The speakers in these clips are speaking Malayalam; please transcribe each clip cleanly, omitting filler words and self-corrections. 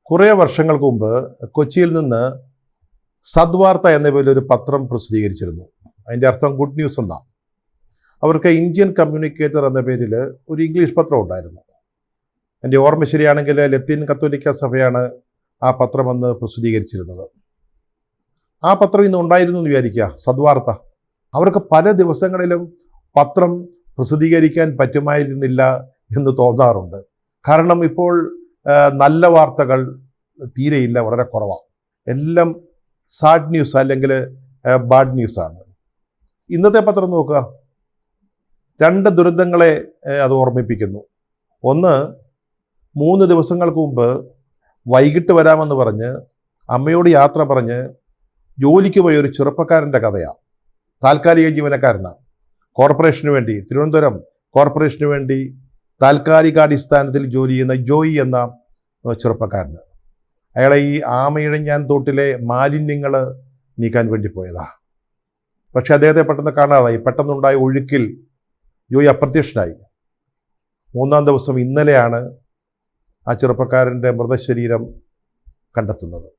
കുറേ വർഷങ്ങൾക്ക് മുമ്പ് കൊച്ചിയിൽ നിന്ന് സദ്വാർത്ത എന്ന പേരിൽ ഒരു പത്രം പ്രസിദ്ധീകരിച്ചിരുന്നു. അതിൻ്റെ അർത്ഥം ഗുഡ് ന്യൂസ് എന്നാണ്. അവർക്ക് ഇന്ത്യൻ കമ്മ്യൂണിക്കേറ്റർ എന്ന പേരിൽ ഒരു ഇംഗ്ലീഷ് പത്രം ഉണ്ടായിരുന്നു. എൻ്റെ ഓർമ്മ ശരിയാണെങ്കിൽ ലത്തീൻ കത്തോലിക്ക സഭയാണ് ആ പത്രം അന്ന് പ്രസിദ്ധീകരിച്ചിരുന്നത്. ആ പത്രം ഇന്ന് ഉണ്ടായിരുന്നു എന്ന് വിചാരിക്കുക, സദ്വാർത്ത. അവർക്ക് പല ദിവസങ്ങളിലും പത്രം പ്രസിദ്ധീകരിക്കാൻ പറ്റുമായിരുന്നില്ല എന്ന് തോന്നാറുണ്ട്. കാരണം ഇപ്പോൾ നല്ല വാർത്തകൾ തീരെയില്ല, വളരെ കുറവാണ്. എല്ലാം സാഡ് ന്യൂസ് അല്ലെങ്കിൽ ബാഡ് ന്യൂസാണ്. ഇന്നത്തെ പത്രം നോക്കുക, 2 ദുരന്തങ്ങളെ അത് ഓർമ്മിപ്പിക്കുന്നു. ഒന്ന്, 3 ദിവസങ്ങൾക്ക് മുമ്പ് വൈകിട്ട് വരാമെന്ന് പറഞ്ഞ് അമ്മയോട് യാത്ര പറഞ്ഞ് ജോലിക്ക് പോയ ഒരു ചെറുപ്പക്കാരൻ്റെ കഥയാണ്. താൽക്കാലിക ജീവനക്കാരനാണ്. കോർപ്പറേഷന് വേണ്ടി, തിരുവനന്തപുരം കോർപ്പറേഷന് വേണ്ടി താൽക്കാലികാടിസ്ഥാനത്തിൽ ജോലി ചെയ്യുന്ന ജോയി എന്ന ചെറുപ്പക്കാരന്. അയാളെ ഈ ആമയിഴഞ്ഞാൻ തോട്ടിലെ മാലിന്യങ്ങൾ നീക്കാൻ വേണ്ടി പോയതാണ്. പക്ഷെ അദ്ദേഹത്തെ പെട്ടെന്ന് കാണാതായി. പെട്ടെന്നുണ്ടായ ഒഴുക്കിൽ ജോയി അപ്രത്യക്ഷനായി. 3-ാം ദിവസം ഇന്നലെയാണ് ആ ചെറുപ്പക്കാരൻ്റെ മൃതശരീരം കണ്ടെത്തുന്നത്,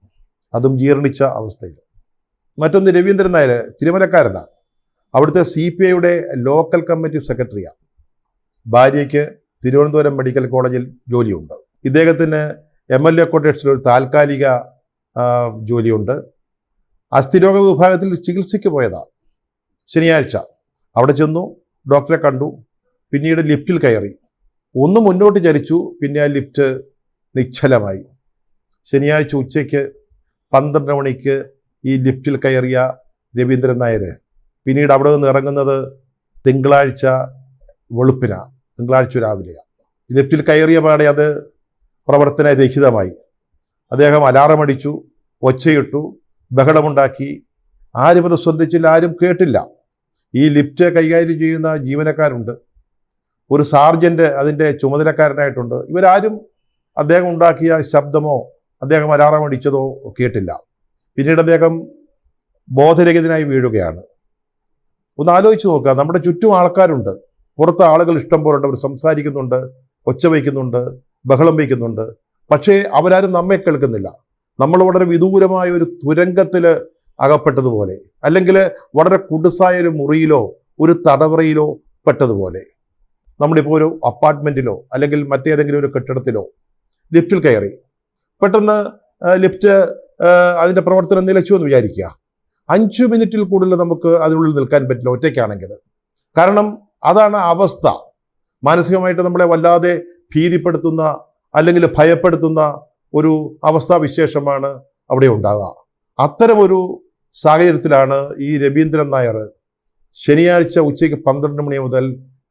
അതും ജീർണിച്ച അവസ്ഥയിൽ. മറ്റൊന്ന്, രവീന്ദ്രൻ നായർ, തിരുമലക്കാരനാണ്. അവിടുത്തെ CPIയുടെ ലോക്കൽ കമ്മിറ്റി സെക്രട്ടറിയാണ്. ഭാര്യയ്ക്ക് തിരുവനന്തപുരം മെഡിക്കൽ കോളേജിൽ ജോലിയുണ്ട്. ഇദ്ദേഹത്തിന് MLA ക്വാർട്ടേഴ്സിൽ ഒരു താൽക്കാലിക ജോലിയുണ്ട്. അസ്ഥിരോഗ വിഭാഗത്തിൽ ചികിത്സയ്ക്ക് പോയതാണ്. ശനിയാഴ്ച അവിടെ ചെന്നു, ഡോക്ടറെ കണ്ടു, പിന്നീട് ലിഫ്റ്റിൽ കയറി. ഒന്ന് മുന്നോട്ട് ചലിച്ചു, പിന്നെ ആ ലിഫ്റ്റ് നിശ്ചലമായി. ശനിയാഴ്ച ഉച്ചയ്ക്ക് 12 മണിക്ക് ഈ ലിഫ്റ്റിൽ കയറിയ രവീന്ദ്രൻ നായർ പിന്നീട് അവിടെ നിന്ന് ഇറങ്ങുന്നത് തിങ്കളാഴ്ച വെളുപ്പിനാണ്, തിങ്കളാഴ്ച രാവിലെയാണ്. ലിഫ്റ്റിൽ കയറിയ പാടെ അത് പ്രവർത്തനരഹിതമായി. അദ്ദേഹം അലാറമടിച്ചു, ഒച്ചയിട്ടു, ബഹളമുണ്ടാക്കി. ആരും അത് ശ്രദ്ധിച്ചില്ല, ആരും കേട്ടില്ല. ഈ ലിഫ്റ്റ് കൈകാര്യം ചെയ്യുന്ന ജീവനക്കാരുണ്ട്, ഒരു സാർജൻറ്റ് അതിൻ്റെ ചുമതലക്കാരനായിട്ടുണ്ട്. ഇവരാരും അദ്ദേഹം ഉണ്ടാക്കിയ ശബ്ദമോ അദ്ദേഹം അലാറമടിച്ചതോ കേട്ടില്ല. പിന്നീട് അദ്ദേഹം ബോധരഹിതനായി വീഴുകയാണ്. ഒന്ന് ആലോചിച്ച് നോക്കുക, നമ്മുടെ ചുറ്റും ആൾക്കാരുണ്ട്, പുറത്ത് ആളുകൾ ഇഷ്ടം പോലെ ഉണ്ട്. അവർ സംസാരിക്കുന്നുണ്ട്, ഒച്ച വയ്ക്കുന്നുണ്ട്, ബഹളം വയ്ക്കുന്നുണ്ട്. പക്ഷേ അവരാരും നമ്മെ കേൾക്കുന്നില്ല. നമ്മൾ വളരെ വിദൂരമായ ഒരു തുരങ്കത്തിൽ അകപ്പെട്ടതുപോലെ, അല്ലെങ്കിൽ വളരെ കുടുസായ ഒരു മുറിയിലോ ഒരു തടവറയിലോ പെട്ടതുപോലെ. നമ്മളിപ്പോൾ ഒരു അപ്പാർട്ട്മെൻറ്റിലോ അല്ലെങ്കിൽ മറ്റേതെങ്കിലും ഒരു കെട്ടിടത്തിലോ ലിഫ്റ്റിൽ കയറി. പെട്ടെന്ന് ലിഫ്റ്റ് അതിൻ്റെ പ്രവർത്തനം നിലച്ചു എന്ന് വിചാരിക്കുക. 5 മിനിറ്റിൽ കൂടുതൽ നമുക്ക് അതിനുള്ളിൽ നിൽക്കാൻ പറ്റില്ല ഒറ്റയ്ക്കാണെങ്കിൽ. കാരണം അതാണ് അവസ്ഥ. മാനസികമായിട്ട് നമ്മളെ വല്ലാതെ ഭീതിപ്പെടുത്തുന്ന അല്ലെങ്കിൽ ഭയപ്പെടുത്തുന്ന ഒരു അവസ്ഥാവിശേഷമാണ് അവിടെ ഉണ്ടാകുക. അത്തരമൊരു സാഹചര്യത്തിലാണ് ഈ രവീന്ദ്രൻ നായർ ശനിയാഴ്ച ഉച്ചയ്ക്ക് 12 മണി മുതൽ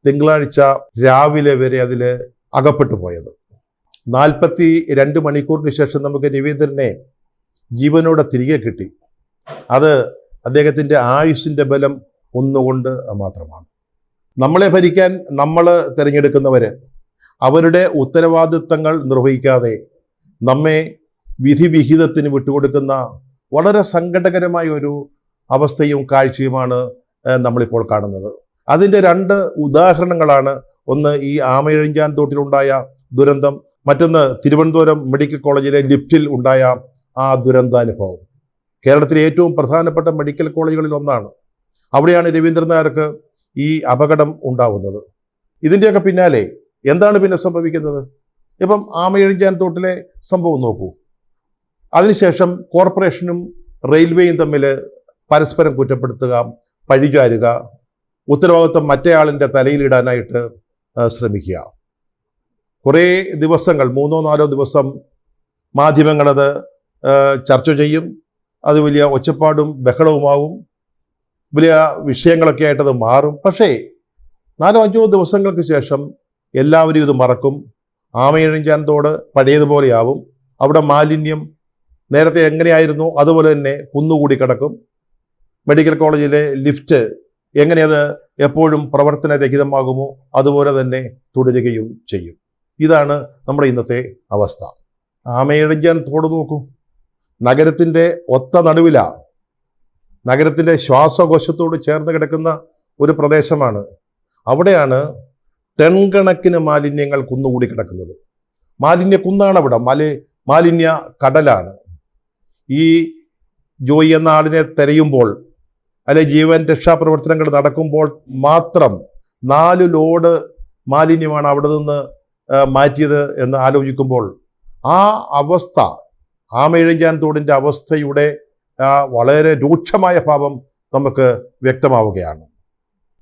തിങ്കളാഴ്ച രാവിലെ വരെ അതിൽ അകപ്പെട്ടു പോയത്. 42 മണിക്കൂറിന് ശേഷം നമുക്ക് രവീന്ദ്രനെ ജീവനോടെ തിരികെ കിട്ടി. അത് അദ്ദേഹത്തിൻ്റെ ആയുസ്സിൻ്റെ ബലം ഒന്നുകൊണ്ട് മാത്രമാണ്. നമ്മളെ ഭരിക്കാൻ നമ്മൾ തിരഞ്ഞെടുക്കുന്നവർ അവരുടെ ഉത്തരവാദിത്തങ്ങൾ നിർവഹിക്കാതെ നമ്മെ വിധിവിഹിതത്തിന് വിട്ടുകൊടുക്കുന്ന വളരെ സങ്കടകരമായ ഒരു അവസ്ഥയും കാഴ്ചയുമാണ് നമ്മളിപ്പോൾ കാണുന്നത്. അതിൻ്റെ 2 ഉദാഹരണങ്ങളാണ്. ഒന്ന്, ഈ ആമയിഴഞ്ചാൻ തോട്ടിലുണ്ടായ ദുരന്തം. മറ്റൊന്ന്, തിരുവനന്തപുരം മെഡിക്കൽ കോളേജിലെ ലിഫ്റ്റിൽ ഉണ്ടായ ആ ദുരന്താനുഭവം. കേരളത്തിലെ ഏറ്റവും പ്രധാനപ്പെട്ട മെഡിക്കൽ കോളേജുകളിൽ ഒന്നാണ്. അവിടെയാണ് രവീന്ദ്രൻ നായർക്ക് ഈ അപകടം ഉണ്ടാവുന്നത്. ഇതിൻ്റെയൊക്കെ പിന്നാലെ എന്താണ് പിന്നെ സംഭവിക്കുന്നത്? ഇപ്പം ആമയിഴഞ്ചാൻ തോട്ടിലെ സംഭവം നോക്കൂ. അതിനുശേഷം കോർപ്പറേഷനും റെയിൽവേയും തമ്മിൽ പരസ്പരം കുറ്റപ്പെടുത്തുക, പഴിചാരുക, ഉത്തരവാദിത്വം മറ്റേയാളിൻ്റെ തലയിലിടാനായിട്ട് ശ്രമിക്കുക. കുറേ ദിവസങ്ങൾ, 3-4 ദിവസം മാധ്യമങ്ങളത് ചർച്ച ചെയ്യും. അത് വലിയ ഒച്ചപ്പാടും ബഹളവുമാവും, വലിയ വിഷയങ്ങളൊക്കെ ആയിട്ടത് മാറും. പക്ഷേ 4-5 ദിവസങ്ങൾക്ക് ശേഷം എല്ലാവരും ഇത് മറക്കും. ആമയിഴഞ്ചാൻ തോട് പഴയതുപോലെയാവും. അവിടെ മാലിന്യം നേരത്തെ എങ്ങനെയായിരുന്നു അതുപോലെ തന്നെ കുന്നുകൂടി കിടക്കും. മെഡിക്കൽ കോളേജിലെ ലിഫ്റ്റ് എങ്ങനെയത് എപ്പോഴും പ്രവർത്തനരഹിതമാകുമോ അതുപോലെ തന്നെ തുടരുകയും ചെയ്യും. ഇതാണ് നമ്മുടെ ഇന്നത്തെ അവസ്ഥ. ആമയിഴഞ്ചാൻ തോട് നോക്കൂ, നഗരത്തിൻ്റെ ഒത്ത നടുവിലാണ്. നഗരത്തിൻ്റെ ശ്വാസകോശത്തോട് ചേർന്ന് കിടക്കുന്ന ഒരു പ്രദേശമാണ്. അവിടെയാണ് ടൺ കണക്കിന് മാലിന്യങ്ങൾ കുന്നുകൂടി കിടക്കുന്നത്. മാലിന്യ കുന്നാണ് അവിടെ. മാലിന്യ കടലാണ്. ഈ ജോയി എന്ന ആളിനെ തിരയുമ്പോൾ അല്ലെ ജീവൻ രക്ഷാപ്രവർത്തനങ്ങൾ നടക്കുമ്പോൾ മാത്രം 4 ലോഡ് മാലിന്യമാണ് അവിടെ നിന്ന് മാറ്റിയത് എന്ന് ആലോചിക്കുമ്പോൾ ആ അവസ്ഥ, ആമയിഴഞ്ചാൻ തോടിൻ്റെ അവസ്ഥയുടെ വളരെ രൂക്ഷമായ ഭാവം നമുക്ക് വ്യക്തമാവുകയാണ്.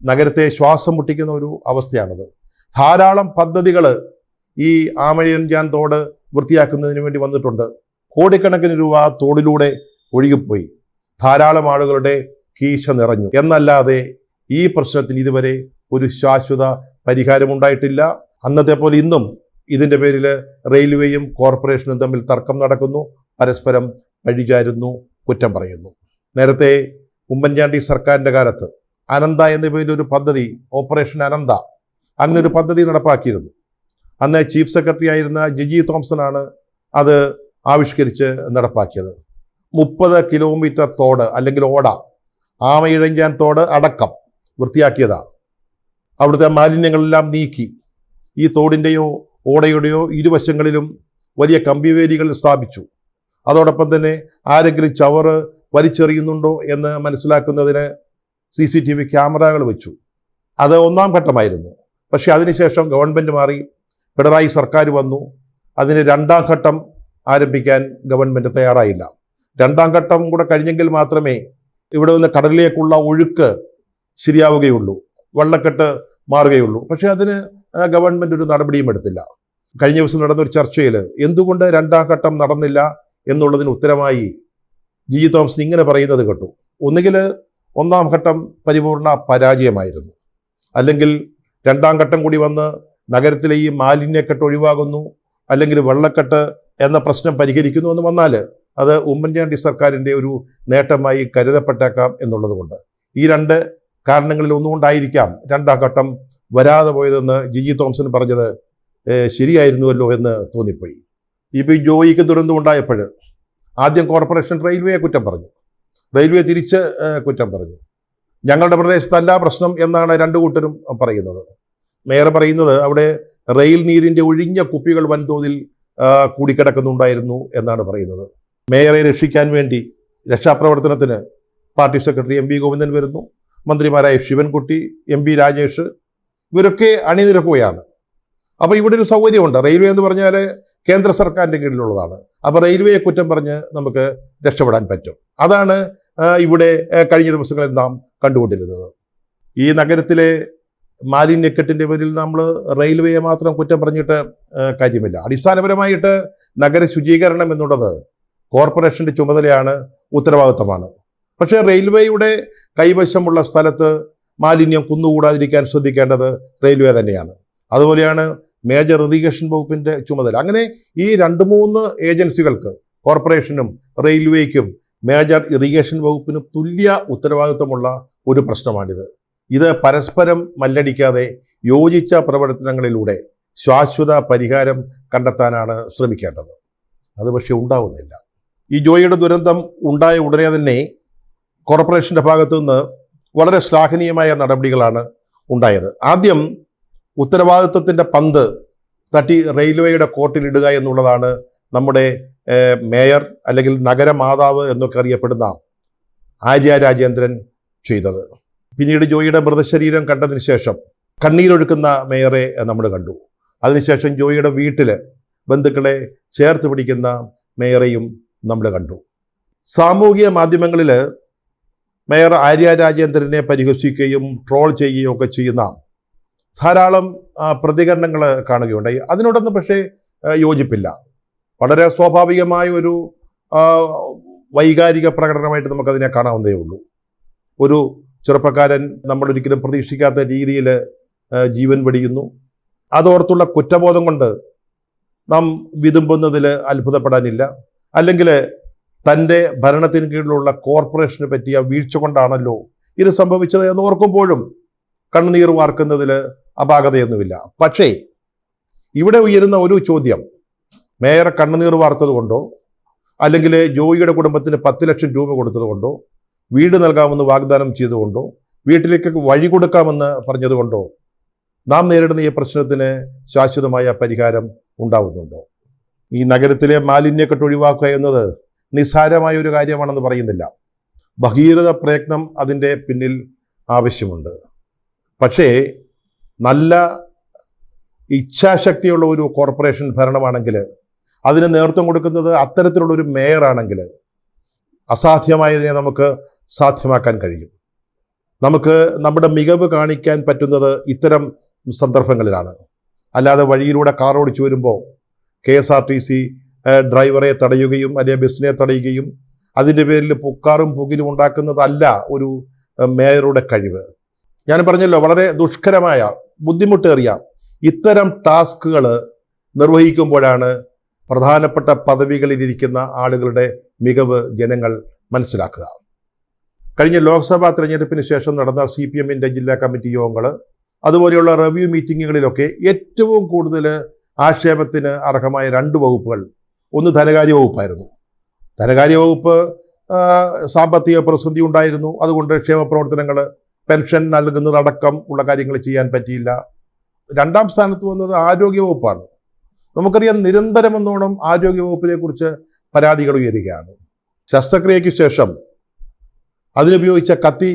നഗരത്തെ ശ്വാസം മുട്ടിക്കുന്ന ഒരു അവസ്ഥയാണത്. ധാരാളം പദ്ധതികൾ ഈ ആമയിഴഞ്ചാൻ തോട് വൃത്തിയാക്കുന്നതിന് വേണ്ടി വന്നിട്ടുണ്ട്. കോടിക്കണക്കിന് രൂപ തോടിലൂടെ ഒഴുകിപ്പോയി. ധാരാളം ആളുകളുടെ കീശ നിറഞ്ഞു. എന്നല്ലാതെ ഈ പ്രശ്നത്തിന് ഇതുവരെ ഒരു ശാശ്വത പരിഹാരമുണ്ടായിട്ടില്ല. അന്നത്തെ പോലെ ഇന്നും ഇതിൻ്റെ പേരിൽ റെയിൽവേയും കോർപ്പറേഷനും തമ്മിൽ തർക്കം നടക്കുന്നു, പരസ്പരം പഴിചാരുന്നു, കുറ്റം പറയുന്നു. നേരത്തെ ഉമ്മൻചാണ്ടി സർക്കാരിൻ്റെ കാലത്ത് അനന്ത എന്ന പേരിലൊരു പദ്ധതി, ഓപ്പറേഷൻ അനന്ത, അങ്ങനെ ഒരു പദ്ധതി നടപ്പാക്കിയിരുന്നു. അന്ന് ചീഫ് സെക്രട്ടറി ആയിരുന്ന ജിജി തോംസണാണ് അത് ആവിഷ്കരിച്ച് നടപ്പാക്കിയത്. 30 കിലോമീറ്റർ തോട് അല്ലെങ്കിൽ ഓട, ആമയിഴഞ്ചാൻ തോട് അടക്കം വൃത്തിയാക്കിയതാണ്. അവിടുത്തെ മാലിന്യങ്ങളെല്ലാം നീക്കി ഈ തോടിൻ്റെയോ ഓടയുടെയോ ഇരുവശങ്ങളിലും വലിയ കമ്പിവേലികൾ സ്ഥാപിച്ചു. അതോടൊപ്പം തന്നെ ആരെങ്കിലും ചവറ് വലിച്ചെറിയുന്നുണ്ടോ എന്ന് മനസ്സിലാക്കുന്നതിന് CCTV ക്യാമറകൾ വെച്ചു. അത് 1ാം ഘട്ടമായിരുന്നു. പക്ഷേ അതിനുശേഷം ഗവൺമെൻറ് മാറി, പിണറായി സർക്കാർ വന്നു. അതിന് 2ാം ഘട്ടം ആരംഭിക്കാൻ ഗവൺമെൻറ് തയ്യാറായില്ല. 2ാം ഘട്ടം കൂടെ കഴിഞ്ഞെങ്കിൽ മാത്രമേ ഇവിടെ നിന്ന് കടലിലേക്കുള്ള ഒഴുക്ക് ശരിയാവുകയുള്ളൂ, വെള്ളക്കെട്ട് മാറുകയുള്ളൂ. പക്ഷേ അതിന് ഗവൺമെൻറ് ഒരു നടപടിയും എടുത്തില്ല. കഴിഞ്ഞ ദിവസം നടന്നൊരു ചർച്ചയിൽ എന്തുകൊണ്ട് 2ാം ഘട്ടം നടന്നില്ല എന്നുള്ളതിന് ഉത്തരമായി ജിജി തോംസൺ ഇങ്ങനെ പറയുന്നത് കേട്ടു. ഒന്നുകിൽ 1ാം ഘട്ടം പരിപൂർണ പരാജയമായിരുന്നു, അല്ലെങ്കിൽ 2ാം ഘട്ടം കൂടി വന്ന് നഗരത്തിലെ ഈ മാലിന്യക്കെട്ട് ഒഴിവാകുന്നു, അല്ലെങ്കിൽ വെള്ളക്കെട്ട് എന്ന പ്രശ്നം പരിഹരിക്കുന്നു എന്ന് വന്നാൽ അത് ഉമ്മൻചാണ്ടി സർക്കാരിൻ്റെ ഒരു നേട്ടമായി കരുതപ്പെട്ടേക്കാം എന്നുള്ളത് കൊണ്ട്. ഈ 2 കാരണങ്ങളിൽ ഒന്നുകൊണ്ടായിരിക്കാം 2ാം ഘട്ടം വരാതെ പോയതെന്ന് ജിജി തോംസൺ പറഞ്ഞത് ശരിയായിരുന്നുവല്ലോ എന്ന് തോന്നിപ്പോയി. ഇപ്പോൾ ഈ ജോയിക്ക് ദുരന്തം ഉണ്ടായപ്പോൾ ആദ്യം കോർപ്പറേഷൻ റെയിൽവേയെ കുറ്റം പറഞ്ഞു, റെയിൽവേ തിരിച്ച് കുറ്റം പറഞ്ഞു. ഞങ്ങളുടെ പ്രദേശത്തല്ല പ്രശ്നം എന്നാണ് 2 കൂട്ടരും പറയുന്നത്. മേയർ പറയുന്നത് അവിടെ റെയിൽ നീരിൻ്റെ ഒഴിഞ്ഞ കുപ്പികൾ വൻതോതിൽ കൂടിക്കിടക്കുന്നുണ്ടായിരുന്നു എന്നാണ് പറയുന്നത്. മേയറെ രക്ഷിക്കാൻ വേണ്ടി രക്ഷാപ്രവർത്തനത്തിന് പാർട്ടി സെക്രട്ടറി MV ഗോവിന്ദൻ വരുന്നു, മന്ത്രിമാരായ ശിവൻകുട്ടി, MP രാജേഷ്, ഇവരൊക്കെ അണിനിരക്കുകയാണ്. അപ്പോൾ ഇവിടെ ഒരു സൗകര്യമുണ്ട്. റെയിൽവേ എന്ന് പറഞ്ഞാൽ കേന്ദ്ര സർക്കാരിൻ്റെ കീഴിലുള്ളതാണ്. അപ്പോൾ റെയിൽവേയെ കുറ്റം പറഞ്ഞ് നമുക്ക് രക്ഷപ്പെടാൻ പറ്റും. അതാണ് ഇവിടെ കഴിഞ്ഞ ദിവസങ്ങളിൽ നാം കണ്ടുകൊണ്ടിരുന്നത്. ഈ നഗരത്തിലെ മാലിന്യക്കെട്ടിൻ്റെ പേരിൽ നമ്മൾ റെയിൽവേയെ മാത്രം കുറ്റം പറഞ്ഞിട്ട് കാര്യമില്ല. അടിസ്ഥാനപരമായിട്ട് നഗര ശുചീകരണം എന്നുള്ളത് കോർപ്പറേഷൻ്റെ ചുമതലയാണ്, ഉത്തരവാദിത്തമാണ്. പക്ഷേ റെയിൽവേയുടെ കൈവശമുള്ള സ്ഥലത്ത് മാലിന്യം കുന്നുകൂടാതിരിക്കാൻ ശ്രദ്ധിക്കേണ്ടത് റെയിൽവേ തന്നെയാണ്. അതുപോലെയാണ് മേജർ ഇറിഗേഷൻ വകുപ്പിൻ്റെ ചുമതല. അങ്ങനെ ഈ 2-3 ഏജൻസികൾക്ക്, കോർപ്പറേഷനും റെയിൽവേക്കും മേജർ ഇറിഗേഷൻ വകുപ്പിനും തുല്യ ഉത്തരവാദിത്വമുള്ള ഒരു പ്രശ്നമാണിത്. ഇത് പരസ്പരം മല്ലടിക്കാതെ യോജിച്ച പ്രവർത്തനങ്ങളിലൂടെ ശാശ്വത പരിഹാരം കണ്ടെത്താനാണ് ശ്രമിക്കേണ്ടത്. അത് പക്ഷേ ഉണ്ടാവുന്നില്ല. ഈ ജോയിയുടെ ദുരന്തം ഉണ്ടായ ഉടനെ തന്നെ കോർപ്പറേഷൻ്റെ ഭാഗത്തു നിന്ന് വളരെ ശ്ലാഘനീയമായ നടപടികളാണ് ഉണ്ടായത്. ആദ്യം ഉത്തരവാദിത്വത്തിൻ്റെ പന്ത് തട്ടി റെയിൽവേയുടെ കോർട്ടിലിടുക എന്നുള്ളതാണ് നമ്മുടെ മേയർ അല്ലെങ്കിൽ നഗരമാതാവ് എന്നൊക്കെ അറിയപ്പെടുന്ന ആര്യ രാജേന്ദ്രൻ ചെയ്തത്. പിന്നീട് ജോയിയുടെ മൃതശരീരം കണ്ടതിന് ശേഷം കണ്ണീരൊഴുക്കുന്ന മേയറെ നമ്മൾ കണ്ടു. അതിനുശേഷം ജോയിയുടെ വീട്ടിൽ ബന്ധുക്കളെ ചേർത്ത് പിടിക്കുന്ന മേയറെയും നമ്മൾ കണ്ടു. സാമൂഹിക മാധ്യമങ്ങളിൽ മേയർ ആര്യ രാജേന്ദ്രനെ പരിഹസിക്കുകയും ട്രോൾ ചെയ്യുകയും ഒക്കെ ചെയ്യുന്ന ധാരാളം പ്രതികരണങ്ങൾ കാണുകയുണ്ടായി. അതിനോടൊന്നും പക്ഷേ യോജിപ്പില്ല. വളരെ സ്വാഭാവികമായ ഒരു വൈകാരിക പ്രകടനമായിട്ട് നമുക്കതിനെ കാണാവുന്നതേ ഉള്ളൂ. ഒരു ചെറുപ്പക്കാരൻ നമ്മളൊരിക്കലും പ്രതീക്ഷിക്കാത്ത രീതിയിൽ ജീവൻ വെടിയുന്നു. അതോർത്തുള്ള കുറ്റബോധം കൊണ്ട് നാം വിതുമ്പുന്നതിൽ അത്ഭുതപ്പെടാനില്ല. അല്ലെങ്കിൽ തൻ്റെ ഭരണത്തിന് കീഴിലുള്ള കോർപ്പറേഷന് പറ്റിയ വീഴ്ച കൊണ്ടാണല്ലോ ഇത് സംഭവിച്ചത് എന്ന് ഓർക്കുമ്പോഴും കണ്ണുനീർ വാർക്കുന്നതിൽ അപാകതയൊന്നുമില്ല. പക്ഷേ ഇവിടെ ഉയരുന്ന ഒരു ചോദ്യം, മേയർ കണ്ണുനീർ വാർത്തത് കൊണ്ടോ, അല്ലെങ്കിൽ ജോയിയുടെ കുടുംബത്തിന് 10 ലക്ഷം രൂപ കൊടുത്തത് കൊണ്ടോ, വീട് നൽകാമെന്ന് വാഗ്ദാനം ചെയ്തുകൊണ്ടോ, വീട്ടിലേക്ക് വഴി കൊടുക്കാമെന്ന് പറഞ്ഞതുകൊണ്ടോ നാം നേരിടുന്ന ഈ പ്രശ്നത്തിന് ശാശ്വതമായ പരിഹാരം ഉണ്ടാവുന്നുണ്ടോ? ഈ നഗരത്തിലെ മാലിന്യക്കെട്ട് ഒഴിവാക്കുക എന്നത് നിസ്സാരമായ ഒരു കാര്യമാണെന്ന് പറയുന്നില്ല. ഭഗീരഥ പ്രയത്നം അതിൻ്റെ പിന്നിൽ ആവശ്യമുണ്ട്. പക്ഷേ നല്ല ഇച്ഛാശക്തിയുള്ള ഒരു കോർപ്പറേഷൻ ഭരണമാണെങ്കിൽ, അതിന് നേതൃത്വം കൊടുക്കുന്നത് അത്തരത്തിലുള്ളൊരു മേയറാണെങ്കിൽ, അസാധ്യമായതിനെ നമുക്ക് സാധ്യമാക്കാൻ കഴിയും. നമുക്ക് നമ്മുടെ മികവ് കാണിക്കാൻ പറ്റുന്നത് ഇത്തരം സന്ദർഭങ്ങളിലാണ്. അല്ലാതെ വഴിയിലൂടെ കാർ ഓടിച്ചു വരുമ്പോൾ KSRTC ഡ്രൈവറെ തടയുകയും അല്ലെങ്കിൽ ബസ്സിനെ തടയുകയും അതിൻ്റെ പേരിൽ പുക്കാറും പുകിലും ഉണ്ടാക്കുന്നതല്ല ഒരു മേയറുടെ കഴിവ്. ഞാൻ പറഞ്ഞല്ലോ, വളരെ ദുഷ്കരമായ, ബുദ്ധിമുട്ടേറിയ ഇത്തരം ടാസ്കുകൾ നിർവഹിക്കുമ്പോഴാണ് പ്രധാനപ്പെട്ട പദവികളിലിരിക്കുന്ന ആളുകളുടെ മികവ് ജനങ്ങൾ മനസ്സിലാക്കുക. കഴിഞ്ഞ ലോക്സഭാ തെരഞ്ഞെടുപ്പിന് ശേഷം നടന്ന CPM-ൻ്റെ ജില്ലാ കമ്മിറ്റി യോഗങ്ങൾ, അതുപോലെയുള്ള റിവ്യൂ മീറ്റിങ്ങുകളിലൊക്കെ ഏറ്റവും കൂടുതൽ ആക്ഷേപത്തിന് അർഹമായ 2 വകുപ്പുകൾ, ഒന്ന് ധനകാര്യ വകുപ്പായിരുന്നു. ധനകാര്യ വകുപ്പ് സാമ്പത്തിക പ്രതിസന്ധി ഉണ്ടായിരുന്നു. അതുകൊണ്ട് ക്ഷേമ പ്രവർത്തനങ്ങൾ, പെൻഷൻ നൽകുന്നതടക്കം ഉള്ള കാര്യങ്ങൾ ചെയ്യാൻ പറ്റിയില്ല. 2ാം സ്ഥാനത്ത് വന്നത് ആരോഗ്യ വകുപ്പാണ്. നമുക്കറിയാം, നിരന്തരമെന്നോണം ആരോഗ്യ വകുപ്പിനെ കുറിച്ച് പരാതികൾ ഉയരുകയാണ്. ശസ്ത്രക്രിയയ്ക്ക് ശേഷം അതിനുപയോഗിച്ച കത്തി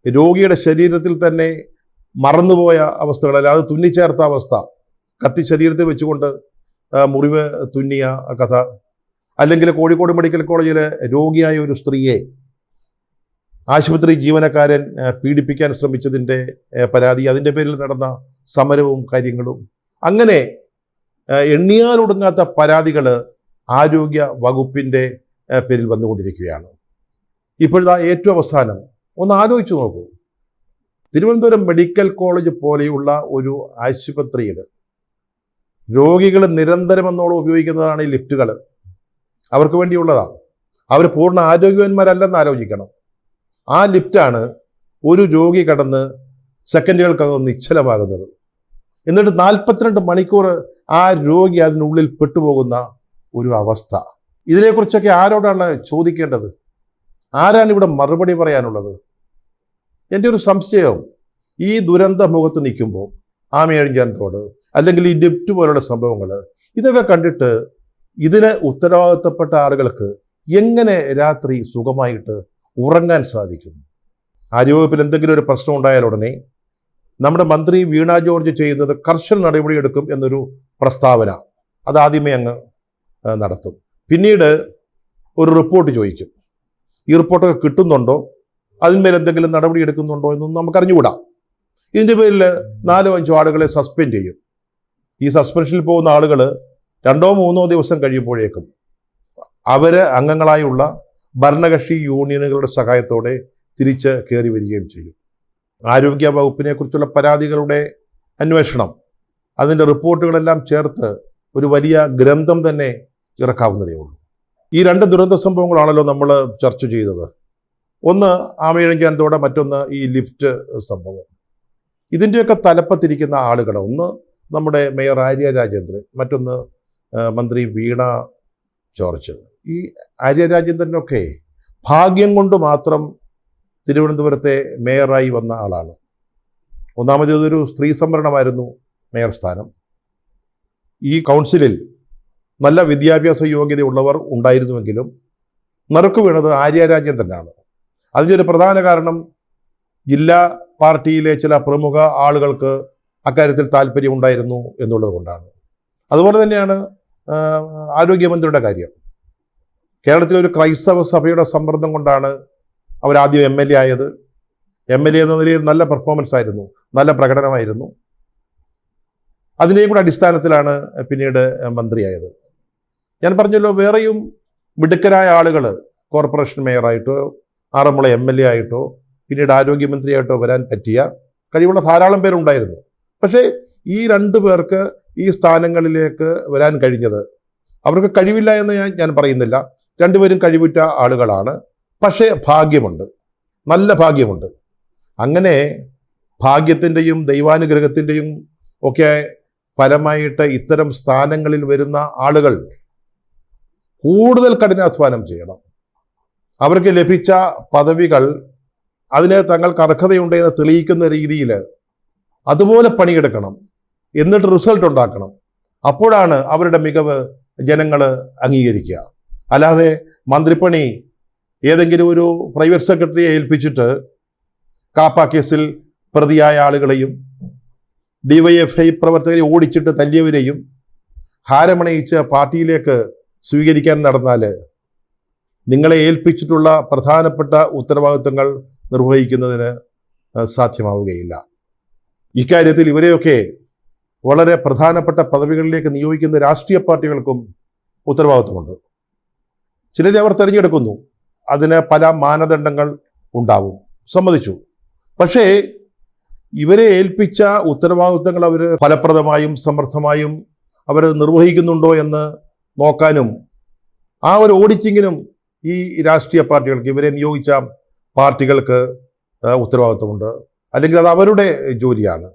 രോഗിയുടെ ശരീരത്തിൽ തന്നെ മറന്നുപോയ അവസ്ഥകൾ, അല്ലാതെ തുന്നിച്ചേർത്ത അവസ്ഥ, കത്തി ശരീരത്തിൽ വെച്ചുകൊണ്ട് മുറിവ് തുന്നിയ കഥ, അല്ലെങ്കിൽ കോഴിക്കോട് മെഡിക്കൽ കോളേജിലെ രോഗിയായ ഒരു സ്ത്രീയെ ആശുപത്രി ജീവനക്കാരൻ പീഡിപ്പിക്കാൻ ശ്രമിച്ചതിൻ്റെ പരാതി, അതിൻ്റെ പേരിൽ നടന്ന സമരവും കാര്യങ്ങളും, അങ്ങനെ എണ്ണിയാലൊടുങ്ങാത്ത പരാതികൾ ആരോഗ്യ വകുപ്പിൻ്റെ പേരിൽ വന്നുകൊണ്ടിരിക്കുകയാണ്. ഇപ്പോഴത്തെ ഏറ്റവും അവസാനം ഒന്ന് ആലോചിച്ച് നോക്കൂ. തിരുവനന്തപുരം മെഡിക്കൽ കോളേജ് പോലെയുള്ള ഒരു ആശുപത്രിയിൽ രോഗികൾ നിരന്തരമെന്നോളം ഉപയോഗിക്കുന്നതാണ് ഈ ലിഫ്റ്റുകൾ. അവർക്ക് വേണ്ടിയുള്ളതാണ്. അവർ പൂർണ്ണ ആരോഗ്യവാന്മാരല്ലെന്ന് ആലോചിക്കണം. ആ ലിഫ്റ്റാണ് ഒരു രോഗി കടന്ന് സെക്കൻഡുകൾക്കകം നിശ്ചലമാകുന്നത്. എന്നിട്ട് 42 മണിക്കൂർ ആ രോഗി അതിനുള്ളിൽ പെട്ടുപോകുന്ന ഒരു അവസ്ഥ. ഇതിനെക്കുറിച്ചൊക്കെ ആരോടാണ് ചോദിക്കേണ്ടത്? ആരാണ് ഇവിടെ മറുപടി പറയാനുള്ളത്? എൻ്റെ ഒരു സംശയം, ഈ ദുരന്ത മുഖത്ത് നിൽക്കുമ്പോൾ ആമയഴിഞ്ചാനത്തോട് അല്ലെങ്കിൽ ഈ ലിഫ്റ്റ് പോലുള്ള സംഭവങ്ങൾ, ഇതൊക്കെ കണ്ടിട്ട് ഇതിന് ഉത്തരവാദിത്തപ്പെട്ട ആളുകൾക്ക് എങ്ങനെ രാത്രി സുഖമായിട്ട് ഉറങ്ങാൻ സാധിക്കും? ആരോഗ്യവകുപ്പിൽ എന്തെങ്കിലും ഒരു പ്രശ്നം ഉണ്ടായാൽ ഉടനെ നമ്മുടെ മന്ത്രി വീണ ജോർജ് ചെയ്യുന്നത് കർശന നടപടിയെടുക്കും എന്നൊരു പ്രസ്താവന അതാദ്യമേ അങ്ങ് നടത്തും. പിന്നീട് ഒരു റിപ്പോർട്ട് ചോദിക്കും. ഈ റിപ്പോർട്ടൊക്കെ കിട്ടുന്നുണ്ടോ, അതിന്മേൽ എന്തെങ്കിലും നടപടി എടുക്കുന്നുണ്ടോ എന്നൊന്നും നമുക്കറിഞ്ഞുകൂടാ. ഇതിൻ്റെ പേരിൽ 4-5 ആളുകളെ സസ്പെൻഡ് ചെയ്യും. ഈ സസ്പെൻഷനിൽ പോകുന്ന ആളുകൾ 2-3 ദിവസം കഴിയുമ്പോഴേക്കും അവർ അംഗങ്ങളായുള്ള ഭരണകക്ഷി യൂണിയനുകളുടെ സഹായത്തോടെ തിരിച്ച് കയറി വരികയും ചെയ്യും. ആരോഗ്യ വകുപ്പിനെ കുറിച്ചുള്ള പരാതികളുടെ അന്വേഷണം, അതിൻ്റെ റിപ്പോർട്ടുകളെല്ലാം ചേർത്ത് ഒരു വലിയ ഗ്രന്ഥം തന്നെ ഇറക്കാവുന്നതേ ഉള്ളൂ. ഈ 2 ദുരന്ത സംഭവങ്ങളാണല്ലോ നമ്മൾ ചർച്ച ചെയ്തത്. ഒന്ന് ആമയിഴഞ്ചാനത്തോടെ, മറ്റൊന്ന് ഈ ലിഫ്റ്റ് സംഭവം. ഇതിൻ്റെയൊക്കെ തലപ്പത്തിരിക്കുന്ന ആളുകൾ, ഒന്ന് നമ്മുടെ മേയർ ആര്യ രാജേന്ദ്രൻ, മറ്റൊന്ന് മന്ത്രി വീണ ജോർജ്. ഈ ആര്യ രാജേന്ദ്രനൊക്കെ ഭാഗ്യം കൊണ്ട് മാത്രം തിരുവനന്തപുരത്തെ മേയറായി വന്ന ആളാണ്. ഒന്നാമത് ഇതൊരു സ്ത്രീ സംവരണമായിരുന്നു മേയർ സ്ഥാനം. ഈ കൗൺസിലിൽ നല്ല വിദ്യാഭ്യാസ യോഗ്യതയുള്ളവർ ഉണ്ടായിരുന്നുവെങ്കിലും നറുക്ക് വീണത് ആര്യ രാജേന്ദ്രനാണ്. അതിൻ്റെ പ്രധാന കാരണം ജില്ലാ പാർട്ടിയിലെ ചില പ്രമുഖ ആളുകൾക്ക് അക്കാര്യത്തിൽ താല്പര്യമുണ്ടായിരുന്നു എന്നുള്ളത് കൊണ്ടാണ്. അതുപോലെ തന്നെയാണ് ആരോഗ്യമന്ത്രിയുടെ കാര്യം. കേരളത്തിലെ ഒരു ക്രൈസ്തവ സഭയുടെ സമ്മർദ്ദം കൊണ്ടാണ് അവരാദ്യം MLA ആയത്. MLA എന്ന നിലയിൽ നല്ല പെർഫോമൻസ് ആയിരുന്നു, നല്ല പ്രകടനമായിരുന്നു. അതിൻ്റെയും കൂടെ അടിസ്ഥാനത്തിലാണ് പിന്നീട് മന്ത്രിയായത്. ഞാൻ പറഞ്ഞല്ലോ, വേറെയും മിടുക്കരായ ആളുകൾ കോർപ്പറേഷൻ മേയറായിട്ടോ ആറന്മുള MLA ആയിട്ടോ പിന്നീട് ആരോഗ്യമന്ത്രിയായിട്ടോ വരാൻ പറ്റിയ കഴിവുള്ള ധാരാളം പേരുണ്ടായിരുന്നു. പക്ഷേ ഈ 2 പേർക്ക് ഈ സ്ഥാനങ്ങളിലേക്ക് വരാൻ കഴിഞ്ഞത്, അവർക്ക് കഴിവില്ല എന്ന് ഞാൻ പറയുന്നില്ല, 2 പേരും കഴിവുറ്റ ആളുകളാണ്. പക്ഷേ ഭാഗ്യമുണ്ട്, നല്ല ഭാഗ്യമുണ്ട്. അങ്ങനെ ഭാഗ്യത്തിൻ്റെയും ദൈവാനുഗ്രഹത്തിൻ്റെയും ഒക്കെ ഫലമായിട്ട് ഇത്തരം സ്ഥാനങ്ങളിൽ വരുന്ന ആളുകൾ കൂടുതൽ കഠിനാധ്വാനം ചെയ്യണം. അവർക്ക് ലഭിച്ച പദവികൾ അതിന് തങ്ങൾക്ക് അർഹതയുണ്ടെന്ന് തെളിയിക്കുന്ന രീതിയിൽ അതുപോലെ പണിയെടുക്കണം, എന്നിട്ട് റിസൾട്ട് ഉണ്ടാക്കണം. അപ്പോഴാണ് അവരുടെ മികവ് ജനങ്ങൾ അംഗീകരിക്കുക. അല്ലാതെ മന്ത്രിപ്പണി ഏതെങ്കിലും ഒരു പ്രൈവറ്റ് സെക്രട്ടറിയെ ഏൽപ്പിച്ചിട്ട് കാപ്പ കേസിൽ പ്രതിയായ ആളുകളെയും DYFI പ്രവർത്തകരെ ഓടിച്ചിട്ട് തല്ലിയവരെയും ഹാരമണയിച്ച് പാർട്ടിയിലേക്ക് സ്വീകരിക്കാൻ നടന്നാൽ നിങ്ങളെ ഏൽപ്പിച്ചിട്ടുള്ള പ്രധാനപ്പെട്ട ഉത്തരവാദിത്വങ്ങൾ നിർവഹിക്കുന്നതിന് സാധ്യമാവുകയില്ല. ഇക്കാര്യത്തിൽ ഇവരെയൊക്കെ വളരെ പ്രധാനപ്പെട്ട പദവികളിലേക്ക് നിയോഗിക്കുന്ന രാഷ്ട്രീയ പാർട്ടികൾക്കും ഉത്തരവാദിത്വമുണ്ട്. ചിലരെ അവർ തിരഞ്ഞെടുക്കുന്നു, അതിന് പല മാനദണ്ഡങ്ങൾ ഉണ്ടാവും, സമ്മതിച്ചു. പക്ഷേ ഇവരെ ഏൽപ്പിച്ച ഉത്തരവാദിത്വങ്ങൾ അവർ ഫലപ്രദമായും സമർത്ഥമായും അവർ നിർവഹിക്കുന്നുണ്ടോ എന്ന് നോക്കാനും ആ ഒരു ഓഡിറ്റിങ്ങിനും ഈ രാഷ്ട്രീയ പാർട്ടികൾക്ക്, ഇവരെ നിയോഗിച്ച പാർട്ടികൾക്ക് ഉത്തരവാദിത്വമുണ്ട്. അല്ലെങ്കിൽ അത് അവരുടെ ജോലിയാണ്.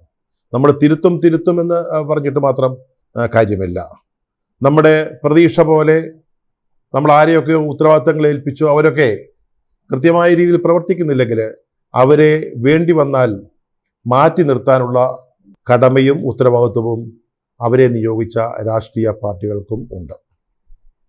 നമ്മൾ തിരുത്തും എന്ന് പറഞ്ഞിട്ട് മാത്രം കാര്യമില്ല. നമ്മുടെ പ്രതീക്ഷ പോലെ നമ്മൾ ആരെയൊക്കെ ഉത്തരവാദിത്തങ്ങൾ ഏൽപ്പിച്ചോ അവരൊക്കെ കൃത്യമായ രീതിയിൽ പ്രവർത്തിക്കുന്നില്ലെങ്കിൽ അവരെ വേണ്ടി വന്നാൽ മാറ്റി നിർത്താനുള്ള കടമയും ഉത്തരവാദിത്വവും അവരെ നിയോഗിച്ച രാഷ്ട്രീയ പാർട്ടികൾക്കും ഉണ്ട്.